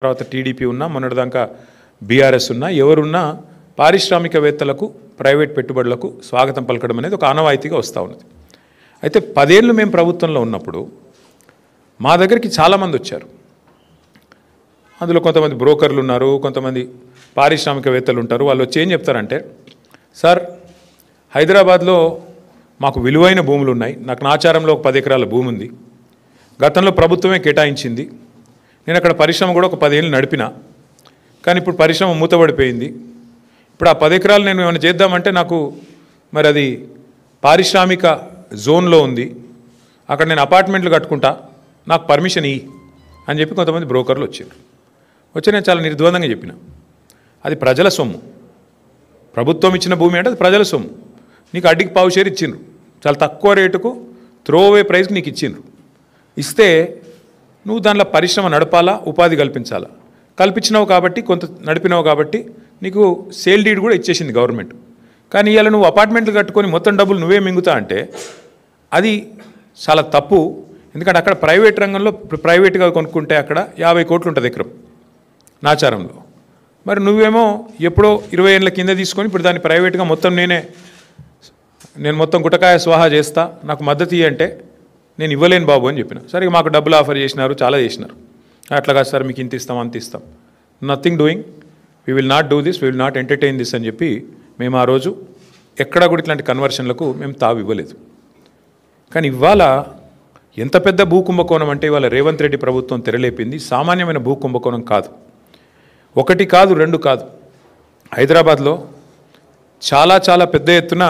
తర్వాత టీడీపీ ఉన్నా మొన్నటిదాకా బీఆర్ఎస్ ఉన్నా ఎవరున్నా పారిశ్రామికవేత్తలకు ప్రైవేట్ పెట్టుబడులకు స్వాగతం పలకడం అనేది ఒక ఆనవాయితీగా వస్తూ ఉన్నది. అయితే 10 ఏళ్ళు మేము ప్రభుత్వంలో ఉన్నప్పుడు మా దగ్గరికి చాలామంది వచ్చారు. అందులో కొంతమంది బ్రోకర్లు ఉన్నారు, కొంతమంది పారిశ్రామికవేత్తలు ఉంటారు. వాళ్ళు వచ్చి ఏం చెప్తారంటే, సార్ హైదరాబాద్లో మాకు విలువైన భూములు ఉన్నాయి, నాకు నాచారంలో ఒక 10 ఎకరాల భూమి ఉంది, గతంలో ప్రభుత్వమే కేటాయించింది, నేను అక్కడ పరిశ్రమ కూడా ఒక 10 ఏళ్ళు నడిపిన, కానీ ఇప్పుడు పరిశ్రమ మూతపడిపోయింది, ఇప్పుడు ఆ 10 ఎకరాలు నేను ఏమైనా చేద్దామంటే నాకు మరి అది పారిశ్రామిక జోన్లో ఉంది, అక్కడ నేను అపార్ట్మెంట్లు కట్టుకుంటా, నాకు పర్మిషన్ ఇయ్యి అని చెప్పి కొంతమంది బ్రోకర్లు వచ్చారు. వచ్చి నేను చాలా నిర్ద్వందంగా చెప్పిన, అది ప్రజల సొమ్ము, ప్రభుత్వం ఇచ్చిన భూమి అంటే అది ప్రజల సొమ్ము, నీకు అడ్డికి పావు షేర్ ఇచ్చిండ్రు, చాలా తక్కువ రేటుకు త్రోవే ప్రైస్కి నీకు ఇచ్చిండ్రు, ఇస్తే నువ్వు దాంట్లో పరిశ్రమ నడపాలా, ఉపాధి కల్పించాలా, కల్పించినావు కాబట్టి కొంత నడిపినావు కాబట్టి నీకు సేల్ డీడ్ కూడా ఇచ్చేసింది గవర్నమెంట్. కానీ ఇవాళ నువ్వు అపార్ట్మెంట్లు కట్టుకొని మొత్తం డబ్బులు నువ్వే మింగుతా అంటే అది చాలా తప్పు. ఎందుకంటే అక్కడ ప్రైవేట్ రంగంలో ప్రైవేట్గా కొనుక్కుంటే అక్కడ 50 కోట్లు ఉంటుంది ఎకరం నాచారంలో, మరి నువ్వేమో ఎప్పుడో 20 ఏళ్ళ కింద తీసుకొని ఇప్పుడు దాన్ని ప్రైవేట్గా మొత్తం నేను మొత్తం గుటకాయ స్వాహా చేస్తా, నాకు మద్దతు ఇవ్వంటే నేను ఇవ్వలేను బాబు అని చెప్పిన. సరే మాకు డబ్బులు ఆఫర్ చేసినారు, చాలా చేసినారు, అట్లా కాదు సార్ మీకు ఇంత ఇస్తాం అంత ఇస్తాం, nothing doing, we will not do this, we will not entertain this అని చెప్పి మేము ఆ రోజు ఎక్కడా కూడా ఇట్లాంటి కన్వర్షన్లకు మేము తావు ఇవ్వలేదు. కానీ ఇవాళ ఎంత పెద్ద భూ కుంభకోణం అంటే ఇవాళ రేవంత్ రెడ్డి ప్రభుత్వం తెరలేపింది సామాన్యమైన భూ కుంభకోణం కాదు. 1 కాదు 2 కాదు, హైదరాబాద్లో చాలా చాలా పెద్ద ఎత్తున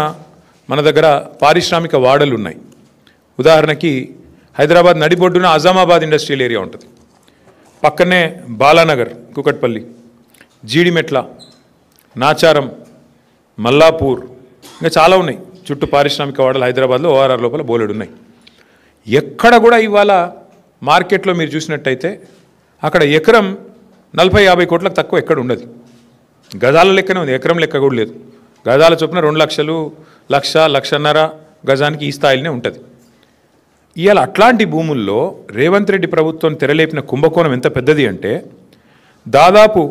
మన దగ్గర పారిశ్రామిక వాడలు ఉన్నాయి. ఉదాహరణకి హైదరాబాద్ నడిబొడ్డున అజామాబాద్ ఇండస్ట్రియల్ ఏరియా ఉంటుంది, పక్కనే బాలానగర్, కూకట్పల్లి, జీడిమెట్ల, నాచారం, మల్లాపూర్, ఇంకా చాలా ఉన్నాయి చుట్టూ పారిశ్రామిక వాడలు హైదరాబాద్లో ఓఆర్ఆర్ లోపల బోలెడు ఉన్నాయి. ఎక్కడ కూడా ఇవాళ మార్కెట్లో మీరు చూసినట్టయితే అక్కడ ఎకరం 40-50 కోట్లకు తక్కువ ఎక్కడ ఉండదు, గజాల లెక్కనే ఉంది, ఎకరం లెక్క కూడా లేదు. గజాల చొప్పున 2 లక్షలు, 1-1.5 గజానికి ఈ స్థాయిలోనే ఉంటుంది. ఇవాళ అట్లాంటి భూముల్లో రేవంత్ రెడ్డి ప్రభుత్వం తెరలేపిన కుంభకోణం ఎంత పెద్దది అంటే దాదాపు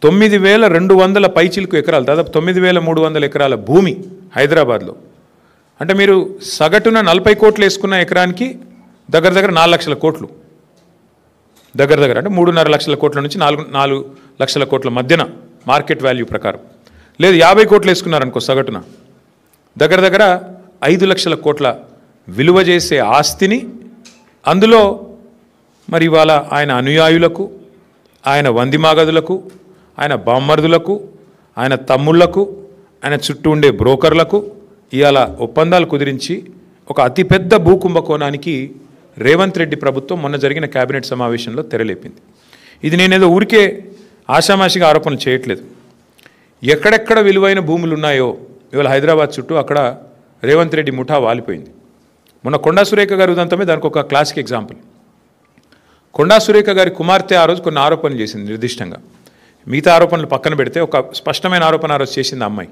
9,200 పైచిలకు ఎకరాలు, దాదాపు 9,300 ఎకరాల భూమి హైదరాబాద్లో. అంటే మీరు సగటున 40 కోట్లు వేసుకున్న ఎకరానికి దగ్గర 4 లక్షల కోట్లు, దగ్గర అంటే 3.5 లక్షల కోట్ల నుంచి 4 లక్షల కోట్ల మధ్యన మార్కెట్ వాల్యూ ప్రకారం. లేదు 50 కోట్లు వేసుకున్నారనుకో సగటున దగ్గర 5 లక్షల కోట్ల విలువ చేసే ఆస్తిని, అందులో మరి ఇవాళ ఆయన అనుయాయులకు, ఆయన వందిమాగదులకు, ఆయన బామ్మర్దులకు, ఆయన తమ్ముళ్లకు, ఆయన చుట్టూ ఉండే బ్రోకర్లకు ఇవాళ ఒప్పందాలు కుదిరించి ఒక అతిపెద్ద భూ కుంభకోణానికి రేవంత్ రెడ్డి ప్రభుత్వం మొన్న జరిగిన కేబినెట్ సమావేశంలో తెరలేపింది. ఇది నేనేదో ఊరికే ఆషామాషిగా ఆరోపణలు చేయట్లేదు. ఎక్కడెక్కడ విలువైన భూములు ఉన్నాయో ఇవాళ హైదరాబాద్ చుట్టూ అక్కడ రేవంత్ రెడ్డి ముఠా వాలిపోయింది. మొన్న కొండా సురేఖ గారి ఉదంతమే దానికి ఒక క్లాసిక్ ఎగ్జాంపుల్. కొండా సురేఖ గారి కుమార్తె ఆ రోజు కొన్ని ఆరోపణలు చేసింది నిర్దిష్టంగా, మిగతా ఆరోపణలు పక్కన పెడితే ఒక స్పష్టమైన ఆరోపణ ఆ రోజు చేసింది అమ్మాయి.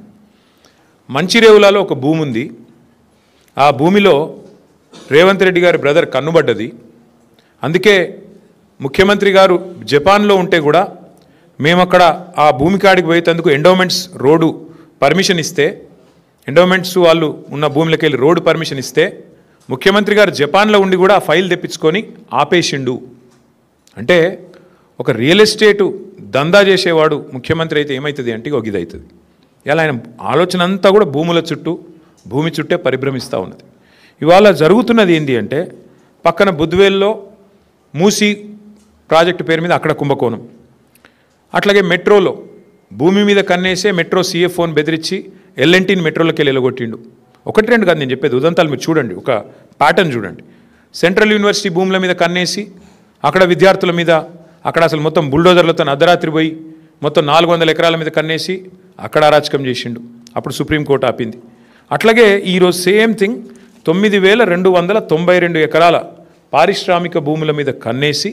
మంచిరేవులలో ఒక భూమి ఉంది, ఆ భూమిలో రేవంత్ రెడ్డి గారి బ్రదర్ కన్నుబడ్డది, అందుకే ముఖ్యమంత్రి గారు జపాన్లో ఉంటే కూడా మేము అక్కడ ఆ భూమి కాడికి పోయేందుకు ఎండోమెంట్స్ రోడ్డు పర్మిషన్ ఇస్తే, ఎండోమెంట్స్ వాళ్ళు ఉన్న భూమిలోకి వెళ్ళి రోడ్డు పర్మిషన్ ఇస్తే ముఖ్యమంత్రి గారు జపాన్లో ఉండి కూడా ఆ ఫైల్ తెప్పించుకొని ఆపేసిండు. అంటే ఒక రియల్ ఎస్టేటు దందా చేసేవాడు ముఖ్యమంత్రి అయితే ఏమవుతుంది అంటే ఒక ఇది అవుతుంది. ఇలా ఆయన ఆలోచన అంతా కూడా భూముల చుట్టూ, భూమి చుట్టే పరిభ్రమిస్తూ ఉన్నది. ఇవాళ జరుగుతున్నది ఏంటి అంటే పక్కన బుద్వేల్లో మూసీ ప్రాజెక్టు పేరు మీద అక్కడ కుంభకోణం, అట్లాగే మెట్రోలో భూమి మీద కన్నేసే మెట్రో CFOని బెదిరించి L&Tని మెట్రోలోకి వెళ్ళి ఎలగొట్టిండు. 1-2 కాదు నేను చెప్పేది, ఉదంతాలు మీరు చూడండి, ఒక ప్యాటర్న్ చూడండి. సెంట్రల్ యూనివర్సిటీ భూముల మీద కన్నేసి అక్కడ విద్యార్థుల మీద అక్కడ అసలు మొత్తం బుల్డోజర్లతో అర్ధరాత్రి పోయి మొత్తం 400 ఎకరాల మీద కన్నేసి అక్కడ అరాచకం చేసిండు, అప్పుడు సుప్రీంకోర్టు ఆపింది. అట్లాగే ఈరోజు సేమ్ థింగ్ 9,292 ఎకరాల పారిశ్రామిక భూముల మీద కన్నేసి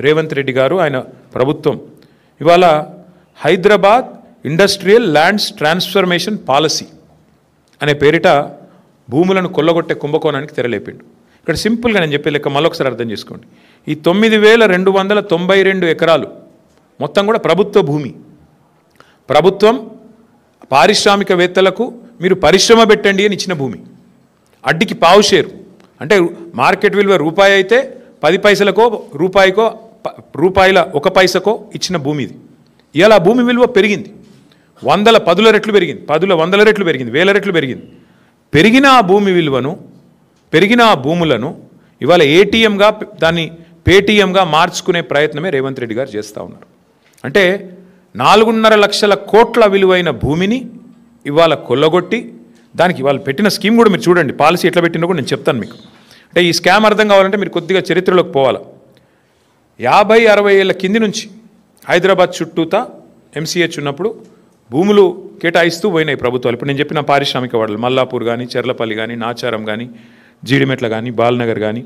రేవంత్ రెడ్డి గారు ఆయన ప్రభుత్వం ఇవాళ Hyderabad industrial lands transformation policy అనే పేరిట భూములను కొల్లగొట్టే కుంభకోణానికి తెరలేపిండు. ఇక్కడ సింపుల్గా నేను చెప్పే లెక్క మళ్ళొకసారి అర్థం చేసుకోండి. ఈ 9,292 ఎకరాలు మొత్తం కూడా ప్రభుత్వ భూమి. ప్రభుత్వం పారిశ్రామికవేత్తలకు మీరు పరిశ్రమ పెట్టండి అని ఇచ్చిన భూమి. అడ్డికి పావు షేరు అంటే మార్కెట్ విలువ రూపాయి అయితే 10 పైసలకో రూపాయికో రూపాయల 1 పైసకో ఇచ్చిన భూమి ఇది. ఇవాళ ఆ భూమి విలువ పెరిగింది, 100 రెట్లు పెరిగింది, 100 రెట్లు పెరిగింది, 1000 రెట్లు పెరిగింది. పెరిగిన ఆ భూమి విలువను, పెరిగిన ఆ భూములను ఇవాళ ఏటీఎంగా దాన్ని పేటీఎంగా మార్చుకునే ప్రయత్నమే రేవంత్ రెడ్డి గారు చేస్తూ ఉన్నారు. అంటే 4.5 లక్షల కోట్ల విలువైన భూమిని ఇవాళ కొల్లగొట్టి దానికి ఇవాళ పెట్టిన స్కీమ్ కూడా మీరు చూడండి, పాలసీ ఎట్లా పెట్టినా కూడా నేను చెప్తాను మీకు. అంటే ఈ స్కామ్ అర్థం కావాలంటే మీరు కొద్దిగా చరిత్రలోకి పోవాలి. 50-60 ఏళ్ళ కింది నుంచి హైదరాబాద్ చుట్టూతా ఎంసీహెచ్ ఉన్నప్పుడు భూములు కేటాయిస్తూ పోయినాయి ప్రభుత్వాలు. ఇప్పుడు నేను చెప్పిన పారిశ్రామిక వాడలు మల్లాపూర్ కానీ, చెర్లపల్లి కానీ, నాచారం కానీ, జీడిమెట్ల కానీ, బాల్నగర్ కానీ,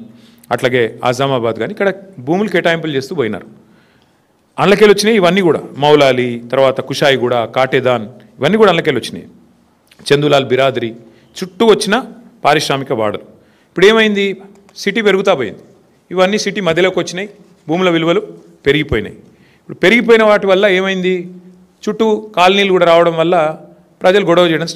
అట్లాగే ఆజామాబాద్ కానీ ఇక్కడ భూములు కేటాయింపులు చేస్తూ పోయినారు. అందులోకెళ్ళి వచ్చినాయి ఇవన్నీ కూడా. మౌలాలి, తర్వాత కుషాయిగూడ, కాటేదాన్, ఇవన్నీ కూడా అందులోకెళ్ళి వచ్చినాయి. చందులాల్ బిరాదరి చుట్టూ వచ్చిన పారిశ్రామిక వాడలు. ఇప్పుడు ఏమైంది, సిటీ పెరుగుతా పోయింది, ఇవన్నీ సిటీ మధ్యలోకి వచ్చినాయి, భూముల విలువలు పెరిగిపోయినాయి. ఇప్పుడు పెరిగిపోయిన వాటి వల్ల ఏమైంది, చుట్టూ కాలనీలు కూడా రావడం వల్ల ప్రజలు గొడవ చేయడం